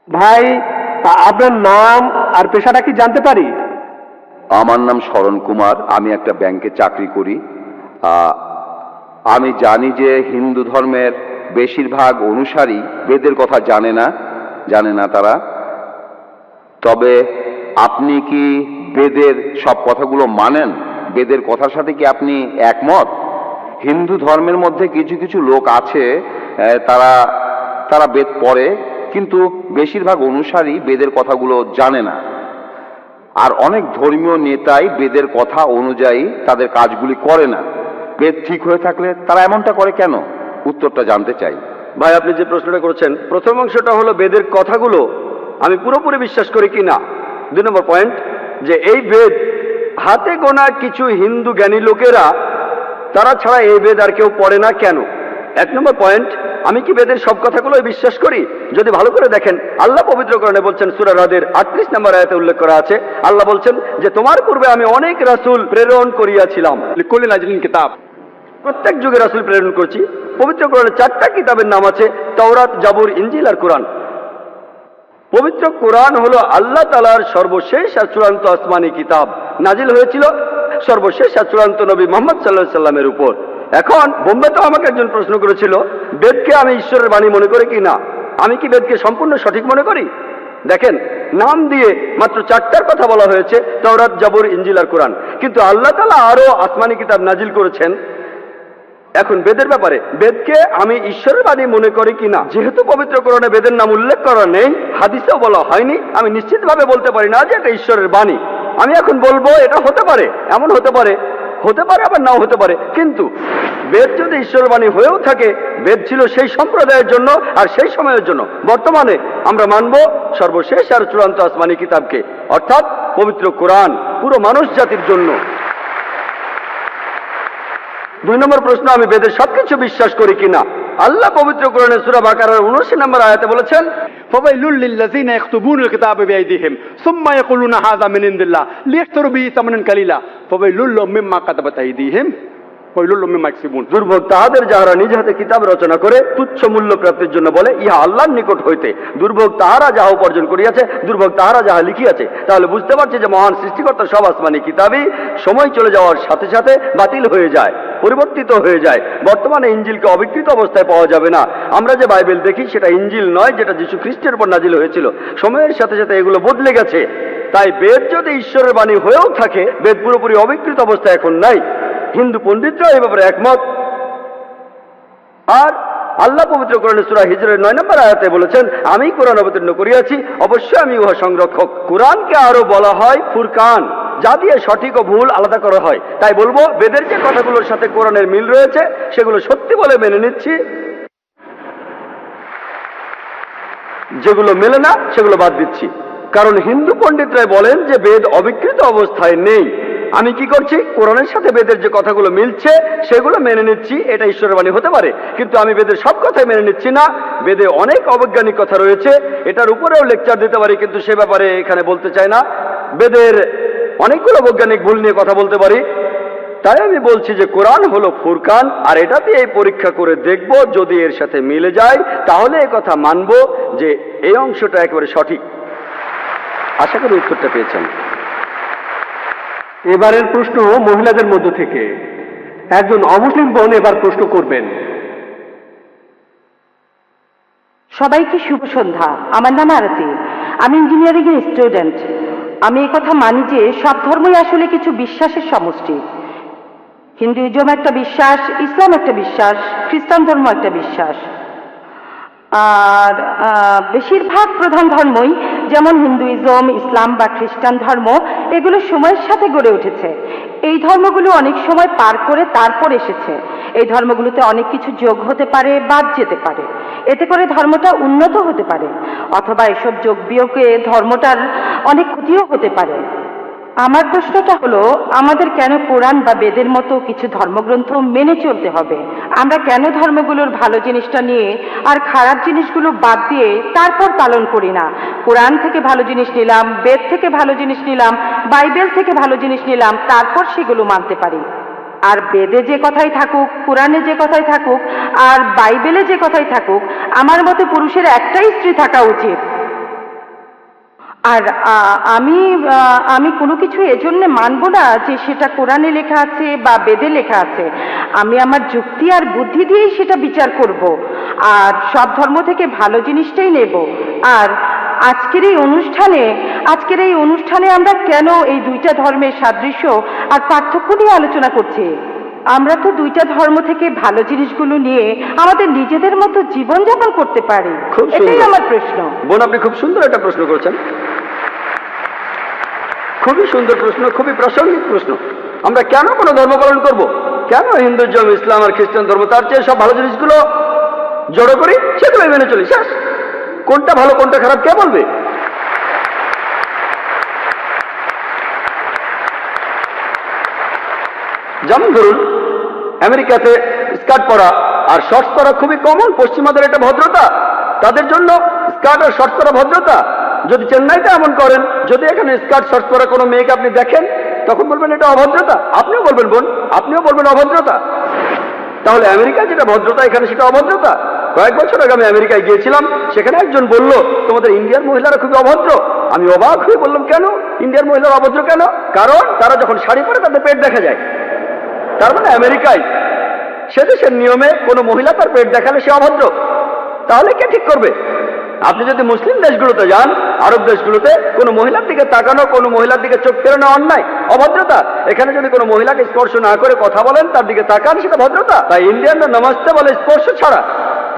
ভাই, আপনার নাম আর পেশাটা কি জানতে পারি? আমার নাম শরণ কুমার, আমি একটা ব্যাংকে চাকরি করি। আমি জানি যে হিন্দু ধর্মের বেশিরভাগ অনুসারী বেদের কথা জানে না তারা। তবে আপনি কি বেদের সব কথাগুলো মানেন? বেদের কথার সাথে কি আপনি একমত? হিন্দু ধর্মের মধ্যে কিছু কিছু লোক আছে, তারা তারা বেদ পড়ে, কিন্তু বেশিরভাগ অনুসারী বেদের কথাগুলো জানে না। আর অনেক ধর্মীয় নেতাই বেদের কথা অনুযায়ী তাদের কাজগুলি করে না। বেদ ঠিক হয়ে থাকলে তারা এমনটা করে কেন? উত্তরটা জানতে চাই। ভাই, আপনি যে প্রশ্নটা করেছেন, প্রথম অংশটা হলো বেদের কথাগুলো আমি পুরোপুরি বিশ্বাস করি কি না। 2 নম্বর পয়েন্ট, যে এই বেদ হাতে গোনা কিছু হিন্দু জ্ঞানী লোকেরা, তারা ছাড়া এই বেদ আর কেউ পড়ে না কেন। 1 নম্বর পয়েন্ট, আমি কি বেদের সব কথাগুলোই বিশ্বাস করি? যদি ভালো করে দেখেন, আল্লাহ পবিত্র কোরআনে বলছেন, সূরা রাদের 38 নম্বর আয়াতে উল্লেখ করা আছে, আল্লাহ বলছেন যে তোমার পূর্বে আমি অনেক রাসূল প্রেরণ করিয়াছিলাম, লিকুল্লি নাজিলিন কিতাব, প্রত্যেক যুগে রাসূল প্রেরণ করছি। পবিত্র কোরআনে 4টা কিতাবের নাম আছে, তাওরাত, জাবুর, ইনজিল আর কোরআন। পবিত্র কোরআন হলো আল্লাহ তাআলার সর্বশেষ আর চূড়ান্ত আসমানি কিতাব, নাজিল হয়েছিল সর্বশেষ আর চূড়ান্ত নবী মুহাম্মদ সাল্লাল্লাহু আলাইহি সাল্লামের উপর। এখন বোম্বেতেও আমাকে একজন প্রশ্ন করেছিল, বেদকে আমি ঈশ্বরের বাণী মনে করি কি না। আমি কি বেদকে সম্পূর্ণ সঠিক মনে করি? দেখেন, নাম দিয়ে মাত্র 4টার কথা বলা হয়েছে, তাওরাত, জাবুর, ইনজিল আর কোরআন, কিন্তু আল্লাহ তাআলা আরো আসমানি কিতাব নাজিল করেছেন। এখন বেদের ব্যাপারে, বেদকে আমি ঈশ্বরের বাণী মনে করি কিনা, যেহেতু পবিত্র কোরআনে বেদের নাম উল্লেখ করা নেই, হাদিসেও বলা হয়নি, আমি নিশ্চিতভাবে বলতে পারি না যে এটা ঈশ্বরের বাণী। আমি এখন বলবো এটা হতে পারে, এমন হতে পারে আবার নাও হতে পারে। কিন্তু বেদ যদি ঈশ্বরের বাণী হয়েও থাকে, বেদ ছিল সেই সম্প্রদায়ের জন্য আর সেই সময়ের জন্য। বর্তমানে আমরা মানব সর্বশেষ আর চূড়ান্ত আসমানি কিতাবকে, অর্থাৎ পবিত্র কোরআন, পুরো মানুষ জাতির জন্য। 2 নম্বর প্রশ্ন, আমি বেদের সবকিছু বিশ্বাস করি কিনা। আল্লাহ পবিত্র কোরআনে সূরা বাকারার 79 নম্বর আয়াতে বলেছেন, ফাওয়াইলুল লিল্লাযিনা ইয়াকতুবুনাল কিতাবা বিআইদিহিম সুম্মা ইয়াকুলুনা হাযা মিন ইনদিল্লাহ লিয়াশতারু বিহি সামানান কালিলা ফাওয়াইলুল লাহুম মিম্মা কাতাবাত আইদিহিম ওয়াইলুল লাহুম মিম্মা ইয়াকসিবুন। দুর্ভোগ তাহাদের যাহারা নিজ হাতে কিতাব রচনা করে তুচ্ছ মূল্য প্রাপ্তির জন্য বলে, ইহা আল্লাহর নিকট হইতে। দুর্ভোগ তাহারা যাহা উপার্জন করিয়াছে, দুর্ভোগ তাহারা যাহা লিখিয়াছে। তাহলে বুঝতে পারছি যে মহান সৃষ্টিকর্তা সব আসমানি কিতাবই সময় চলে যাওয়ার সাথে সাথে বাতিল হয়ে যায়, পরিবর্তিত হয়ে যায়। বর্তমানে ইনজিলকে অবিকৃত অবস্থায় পাওয়া যাবে না। আমরা যে বাইবেল দেখি সেটা ইনজিল নয়, যেটা যীশু খ্রিস্টের উপর নাজিল হয়েছিল। সময়ের সাথে সাথে এগুলো বদলে গেছে। তাই বেদ যদি ঈশ্বরের বাণী হয়েও থাকে, বেদ পুরোপুরি অবিকৃত অবস্থায় এখন নাই। হিন্দু পণ্ডিতরা এই ব্যাপারে একমত। আর আল্লাহ পবিত্র কোরআনে সূরা হিজরের 9 নম্বর আয়াতে বলেছেন, আমি কোরআন অবতীর্ণ করিয়াছি, অবশ্যই আমি উহা সংরক্ষক। কোরআনকে আরো বলা হয় ফুরকান, যা দিয়ে সঠিক ও ভুল আলাদা করা হয়। তাই বলবো, বেদের যে কথাগুলোর সাথে কোরআনের মিল রয়েছে সেগুলো সত্যি বলে মেনে নিচ্ছি, যেগুলো মেলে না সেগুলো বাদ দিচ্ছি। কারণ হিন্দু পণ্ডিতরাই বলেন যে বেদ অবিকৃত অবস্থায় নেই। আমি কি করছি, কোরআনের সাথে বেদের যে কথাগুলো মিলছে সেগুলো মেনে নিচ্ছি। এটা ঈশ্বরের বাণী হতে পারে, কিন্তু আমি বেদের সব কথাই মেনে নিচ্ছি না। বেদে অনেক অবৈজ্ঞানিক কথা রয়েছে, এটার উপরেও লেকচার দিতে পারি, কিন্তু সে ব্যাপারে এখানে বলতে চাই না। বেদের অনেকগুলো বৈজ্ঞানিক ভুল নিয়ে কথা বলতে পারি। তাই আমি বলছি যে কোরআন হলো ফুরকান, আর এটাতে এই পরীক্ষা করে দেখব, যদি এর সাথে মিলে যায় তাহলে এই কথা মানব যে এই অংশটা একেবারে সঠিক। আশা করি উত্তরটা পেয়েছেন। এবারের প্রশ্ন মহিলাদের মধ্য থেকে একজন অমুসলিম বোন এবার প্রশ্ন করবেন। সবাইকে শুভ সন্ধ্যা। আমার নাম আরতি, আমি ইঞ্জিনিয়ারিং এর স্টুডেন্ট। আমি এই কথা মানি যে সব ধর্মই আসলে কিছু বিশ্বাসের সমষ্টি। হিন্দুইজম একটা বিশ্বাস, ইসলাম একটা বিশ্বাস, খ্রিস্টান ধর্ম একটা বিশ্বাস। আর বেশিরভাগ প্রধান ধর্মই, যেমন হিন্দুইজম, ইসলাম বা খ্রিস্টান ধর্ম, এগুলো সময়ের সাথে গড়ে উঠেছে। এই ধর্মগুলো অনেক সময় পার করে তারপর এসেছে। এই ধর্মগুলোতে অনেক কিছু যোগ হতে পারে, বাদ যেতে পারে। এতে করে ধর্মটা উন্নত হতে পারে, অথবা এসব যোগ বিয়োগে ধর্মটার অনেক ক্ষতিও হতে পারে। আমার প্রশ্নটা হলো, আমাদের কেন কোরআন বা বেদের মতো কিছু ধর্মগ্রন্থ মেনে চলতে হবে? আমরা কেন ধর্মগুলোর ভালো জিনিসটা নিয়ে আর খারাপ জিনিসগুলো বাদ দিয়ে তারপর পালন করি না? কোরআন থেকে ভালো জিনিস নিলাম, বেদ থেকে ভালো জিনিস নিলাম, বাইবেল থেকে ভালো জিনিস নিলাম, তারপর সেগুলো মানতে পারি। আর বেদে যে কথাই থাকুক, কোরআনে যে কথাই থাকুক, আর বাইবেলে যে কথাই থাকুক, আমার মতে পুরুষের একটাই স্ত্রী থাকা উচিত। আর আমি কোনো কিছু এজন্য মানব না যে সেটা কোরআনে লেখা আছে বা বেদে লেখা আছে। আমি আমার যুক্তি আর বুদ্ধি দিয়েই সেটা বিচার করব, আর সব ধর্ম থেকে ভালো জিনিসটাই নেব। আর আজকের এই অনুষ্ঠানে আমরা কেন এই দুইটা ধর্মের সাদৃশ্য আর পার্থক্য নিয়ে আলোচনা করছি? আমরা তো দুইটা ধর্ম থেকে ভালো জিনিসগুলো নিয়ে আমাদের নিজেদের মতো জীবনযাপন করতে পারি। খুব এটাই সুন্দর। আমার প্রশ্ন। বোন, আপনি খুব সুন্দর একটা প্রশ্ন করেছেন, খুবই সুন্দর প্রশ্ন, খুবই প্রাসঙ্গিক প্রশ্ন। আমরা কেন কোনো ধর্ম পালন করব? কেন হিন্দুজম, ইসলাম আর খ্রিস্টান ধর্ম, তার চেয়ে সব ভালো জিনিসগুলো জড়ো করি, সেগুলোই মেনে চলি, শেষ। কোনটা ভালো কোনটা খারাপ কে বলবে? যেমন ধরুন, আমেরিকাতে স্কার্ট পরা আর শর্টস পরা খুবই কমন। পশ্চিমাদের এটা ভদ্রতা, তাদের জন্য স্কার্ট আর শর্টস পরা ভদ্রতা। যদি চেন্নাইতে এমন করেন, যদি এখানে স্কার্ট শর্টস পরা কোনো মেয়েকে আপনি দেখেন, তখন বলবেন এটা অভদ্রতা। আপনিও বলবেন বোন, আপনিও বলবেন অভদ্রতা। তাহলে আমেরিকায় যেটা ভদ্রতা, এখানে সেটা অভদ্রতা। কয়েক বছর আগে আমি আমেরিকায় গিয়েছিলাম, সেখানে একজন বলল তোমাদের ইন্ডিয়ার মহিলারা খুবই অভদ্র। আমি অবাক হয়ে বললাম, কেন ইন্ডিয়ার মহিলারা অভদ্র কেন? কারণ তারা যখন শাড়ি পরে তাদের পেট দেখা যায়। তার মানে আমেরিকায় সে দেশের নিয়মে কোনো মহিলা তার পেট দেখালে সে অভদ্র। তাহলে কে ঠিক করবে? আপনি যদি মুসলিম দেশগুলোতে যান, আরব দেশগুলোতে, কোনো মহিলার দিকে তাকানো, কোনো মহিলার দিকে চোখ ফেরানো অন্যায়, অভদ্রতা। এখানে যদি কোনো মহিলাকে স্পর্শ না করে কথা বলেন, তার দিকে তাকান, সেটা ভদ্রতা। তাই ইন্ডিয়ানরা নমস্তে বলে স্পর্শ ছাড়া।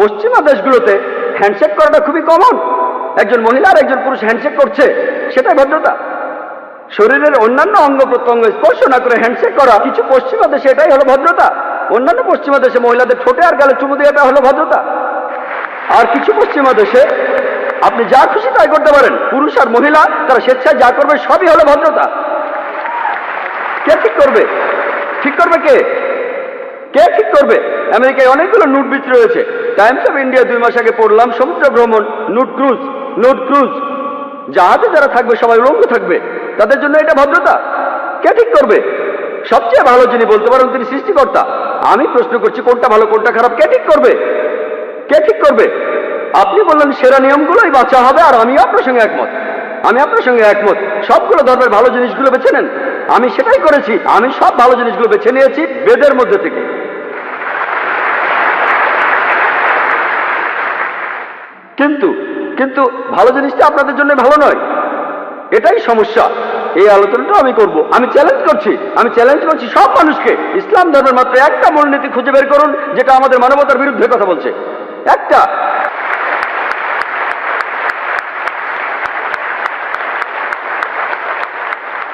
পশ্চিমা দেশগুলোতে হ্যান্ডশেক করাটা খুবই কমন। একজন মহিলা আর একজন পুরুষ হ্যান্ডশেক করছে, সেটাই ভদ্রতা। শরীরের অন্যান্য অঙ্গ প্রত্যঙ্গ স্পর্শ না করে হ্যান্ডশেক করা কিছু পশ্চিমা দেশে এটাই হলো ভদ্রতা। অন্যান্য পশ্চিমা দেশে মহিলাদের ঠোঁটে আর গালে চুমু দেওয়াটা হলো ভদ্রতা। আর কিছু পশ্চিমা দেশে আপনি যা খুশি তাই করতে পারেন। পুরুষ আর মহিলা তারা স্বেচ্ছায় যা করবে সবই হলো ভদ্রতা। কে ঠিক করবে? ঠিক করবে কে? কে ঠিক করবে? আমেরিকায় অনেকগুলো নুট বিচ রয়েছে। টাইমস অফ ইন্ডিয়া 2 মাস আগে পড়লাম, সমুদ্র ভ্রমণ, নুট ক্রুজ, জাহাজে যারা থাকবে সবাই উলঙ্গ থাকবে, তাদের জন্য এটা ভদ্রতা। কে ঠিক করবে? সবচেয়ে ভালো যিনি বলতে পারেন তিনি সৃষ্টিকর্তা। আমি প্রশ্ন করছি, কোনটা ভালো কোনটা খারাপ কে ঠিক করবে? কে ঠিক করবে? আপনি বললেন সেরা নিয়মগুলোই বাঁচা হবে, আর আমিও আপনার সঙ্গে একমত। আমি আপনার সঙ্গে একমত, সবগুলো ধর্মের ভালো জিনিসগুলো বেছে নেন। আমি সেটাই করেছি। আমি সব ভালো জিনিসগুলো বেছে নিয়েছি বেদের মধ্যে থেকে। কিন্তু ভালো জিনিসটা আপনাদের জন্য ভালো নয়, এটাই সমস্যা। এই আলোচনাটা আমি করব। আমি চ্যালেঞ্জ করছি সব মানুষকে, ইসলাম ধর্মের মাত্র একটা মূলনীতি খুঁজে বের করুন যেটা আমাদের মানবতার বিরুদ্ধে কথা বলছে। একটা।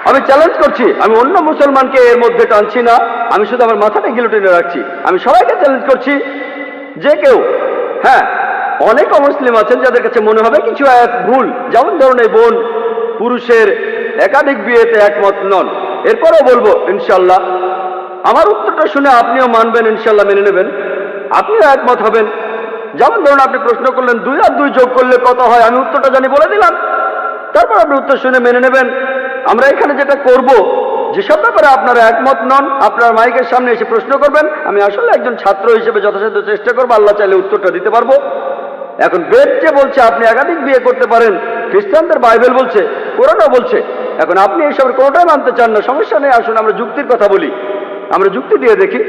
আমি চ্যালেঞ্জ করছি, আমি অন্য মুসলমানকে এর মধ্যে টানছি না, আমি শুধু আমার মাথাটা গিলোটিনে রাখছি। আমি সবাইকে চ্যালেঞ্জ করছি, যে কেউ, হ্যাঁ, অনেক অমুসলিম আছেন যাদের কাছে মনে হবে কিছু আয়াত ভুল, যেমন ধরুন এই বোন পুরুষের একাধিক বিয়েতে একমত নন। এরপরও বলবো ইনশাল্লাহ আমার উত্তরটা শুনে আপনিও মানবেন, ইনশাল্লাহ মেনে নেবেন, আপনিও একমত হবেন। যেমন ধরুন আপনি প্রশ্ন করলেন 2 আর 2 যোগ করলে কত হয়, আমি উত্তরটা জানি বলে দিলাম, তারপর আপনি উত্তর শুনে মেনে নেবেন। আমরা এখানে যেটা করব, যেসব ব্যাপারে আপনারা একমত নন, আপনার মাইকের সামনে এসে প্রশ্ন করবেন। আমি আসলে একজন ছাত্র হিসেবে যথাসাধ্য চেষ্টা করবো, আল্লাহ চাইলে উত্তরটা দিতে পারবো। এখন বেদ যে বলছে আপনি একাধিক বিয়ে করতে পারেন, খ্রিস্টানদের বাইবেল বলছে, কোরআনও বলছে। এখন আপনি এইসবের কোনোটাই মানতে চান না, সমস্যা নেই, আসুন আমরা যুক্তির কথা বলি, আমরা যুক্তি দিয়ে দেখি।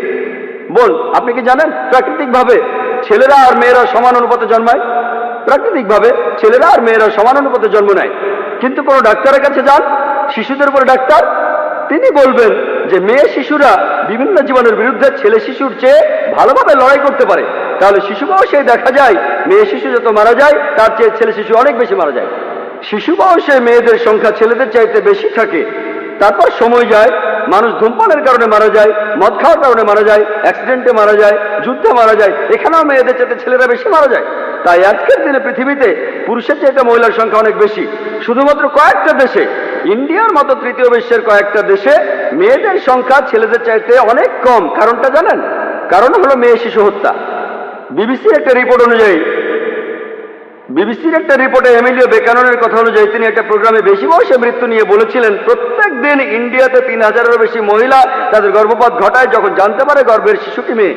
বোন, আপনি কি জানেন প্রাকৃতিকভাবে ছেলেরা আর মেয়েরা সমান অনুপাতে জন্মায়? প্রাকৃতিকভাবে ছেলেরা আর মেয়েরা সমান অনুপাতে জন্ম নেয়। কিন্তু কোনো ডাক্তারের কাছে যান, শিশুদের উপরে ডাক্তার, তিনি বলবেন যে মেয়ে শিশুরা বিভিন্ন জীবনের বিরুদ্ধে ছেলে শিশুর চেয়ে ভালোভাবে লড়াই করতে পারে। তাহলে শিশু বয়সে দেখা যায় মেয়ে শিশু যত মারা যায় তার চেয়ে ছেলে শিশু অনেক বেশি মারা যায়। শিশু বয়সে মেয়েদের সংখ্যা ছেলেদের চাইতে বেশি থাকে। তারপর সময় যায়, মানুষ ধূমপানের কারণে মারা যায়, মদ খাওয়ার কারণে মারা যায়, অ্যাক্সিডেন্টে মারা যায়, যুদ্ধে মারা যায়, এখানেও মেয়েদের চাইতে ছেলেরা বেশি মারা যায়। তাই আজকের দিনে পৃথিবীতে পুরুষের চাইতে মহিলার সংখ্যা অনেক বেশি। শুধুমাত্র কয়েকটা দেশে, ইন্ডিয়ার মতো তৃতীয় বিশ্বের কয়েকটা দেশে মেয়েদের সংখ্যা ছেলেদের চাইতে অনেক কম। কারণটা জানেন? কারণ হলো মেয়ে শিশু হত্যা। বিবিসির একটা রিপোর্ট অনুযায়ী বিবিসির একটা রিপোর্টে এমিলিও বেকাননের কথা অনুযায়ী তিনি একটা প্রোগ্রামে বেশি বয়সে মৃত্যু নিয়ে বলেছিলেন, প্রত্যেক দিন ইন্ডিয়াতে 3000-এরও বেশি মহিলা তাদের গর্ভপাত ঘটায় যখন জানতে পারে গর্ভের শিশুটি মেয়ে।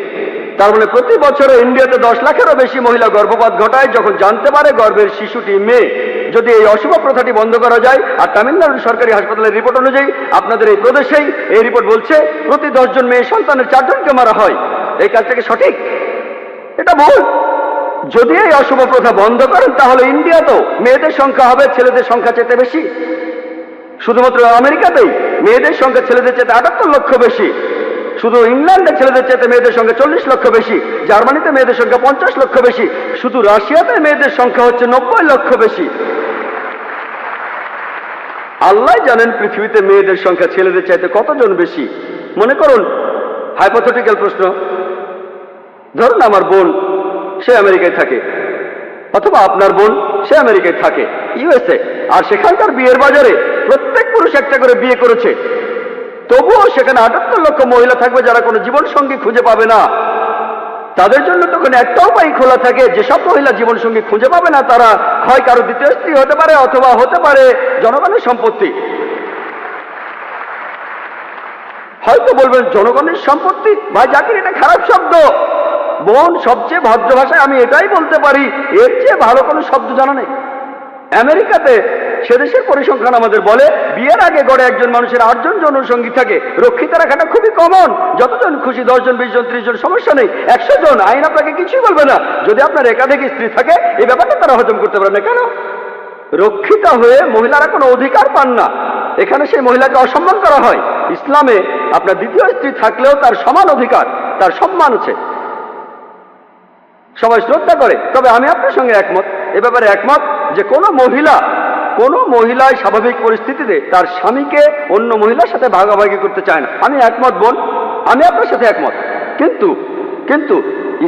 তার মানে প্রতি বছরে ইন্ডিয়াতে 10 লাখেরও বেশি মহিলা গর্ভপাত ঘটায় যখন জানতে পারে গর্ভের শিশুটি মেয়ে। যদি এই অশুভ প্রথাটি বন্ধ করা যায়, আর তামিলনাড়ুর সরকারি হাসপাতালের রিপোর্ট অনুযায়ী আপনাদের এই প্রদেশেই এই রিপোর্ট বলছে প্রতি 10 জন মেয়ে সন্তানের 4 জনকে মারা হয়, এই কাজটাকে সঠিক? এটা ভুল। যদি এই অশুভ প্রথা বন্ধ করেন তাহলে ইন্ডিয়াতেও মেয়েদের সংখ্যা হবে ছেলেদের সংখ্যা চেয়ে বেশি। শুধুমাত্র আমেরিকাতেই মেয়েদের সংখ্যা ছেলেদের চেয়ে 78 লক্ষ বেশি। শুধু ইংল্যান্ডে ছেলেদের চেয়ে মেয়েদের সংখ্যা 40 লক্ষ বেশি। জার্মানিতে মেয়েদের সংখ্যা 50 লক্ষ বেশি। শুধু রাশিয়াতে মেয়েদের সংখ্যা হচ্ছে 90 লক্ষ বেশি। আল্লাহ জানেন পৃথিবীতে মেয়েদের সংখ্যা ছেলেদের চাইতে কতজন বেশি। মনে করুন হাইপোথেটিক্যাল প্রশ্ন, ধরুন আমার বোন সে আমেরিকায় থাকে, অথবা আপনার বোন সে আমেরিকায় থাকে ইউএসএ, আর সেখানকার বিয়ের বাজারে প্রত্যেক পুরুষ একটা করে বিয়ে করেছে, তবুও সেখানে 78 লক্ষ মহিলা থাকবে যারা কোনো জীবন সঙ্গী খুঁজে পাবে না। তাদের জন্য তখন একটা উপায় খোলা থাকে, যেসব মহিলা জীবন সঙ্গী খুঁজে পাবে না তারা হয় কারো দ্বিতীয় স্ত্রী হতে পারে অথবা হতে পারে জনগণের সম্পত্তি। হয়তো বলবেন জনগণের সম্পত্তি, ভাই জাকির এটা খারাপ শব্দ। বোন সবচেয়ে ভদ্র ভাষায় আমি এটাই বলতে পারি, এর চেয়ে ভালো কোনো শব্দ জানা নেই। আমেরিকাতে সে দেশের পরিসংখ্যান আমাদের বলে বিয়ের আগে গড়ে একজন মানুষের 8 জন যৌনসঙ্গী থাকে। রক্ষিতা রাখাটা খুবই কমন, যতজন খুশি 10 জন 20 জন 30 জন সমস্যা নেই। 100 জন আইন আপনাকে কিছুই বলবে না। যদি আপনার একাধিক স্ত্রী থাকে এই ব্যাপারটা তারা হজম করতে পারে না। কেন? রক্ষিতা হয়ে মহিলারা কোনো অধিকার পান না, এখানে সেই মহিলাকে অসম্মান করা হয়। ইসলামে আপনার দ্বিতীয় স্ত্রী থাকলেও তার সমান অধিকার, তার সম্মান আছে, সবাই শ্রদ্ধা করে। তবে আমি আপনার সঙ্গে একমত, এ ব্যাপারে একমত যে কোনো মহিলাই স্বাভাবিক পরিস্থিতিতে তার স্বামীকে অন্য মহিলার সাথে ভাগাভাগি করতে চায় না। আমি একমত বোন, আমি আপনার সাথে একমত। কিন্তু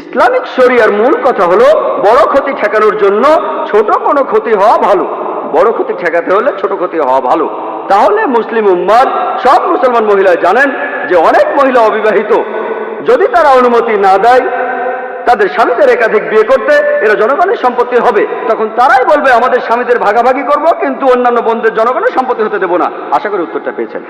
ইসলামিক শরিয়ার মূল কথা হলো বড় ক্ষতি ঠেকানোর জন্য ছোট কোনো ক্ষতি হওয়া ভালো। বড় ক্ষতি ঠেকাতে হলে ছোট ক্ষতি হওয়া ভালো। তাহলে মুসলিম উম্মার সব মুসলমান মহিলা জানেন যে অনেক মহিলা অবিবাহিত, যদি তারা অনুমতি না দেয় তাদের স্বামীদের একাধিক বিয়ে করতে, এরা জনগণের সম্পত্তি হবে। তখন তারাই বলবে আমাদের স্বামীদের ভাগাভাগি করব, কিন্তু অন্যান্য বোনদের জনগণের সম্পত্তি হতে দেব না। আশা করি উত্তরটা পেয়েছেন।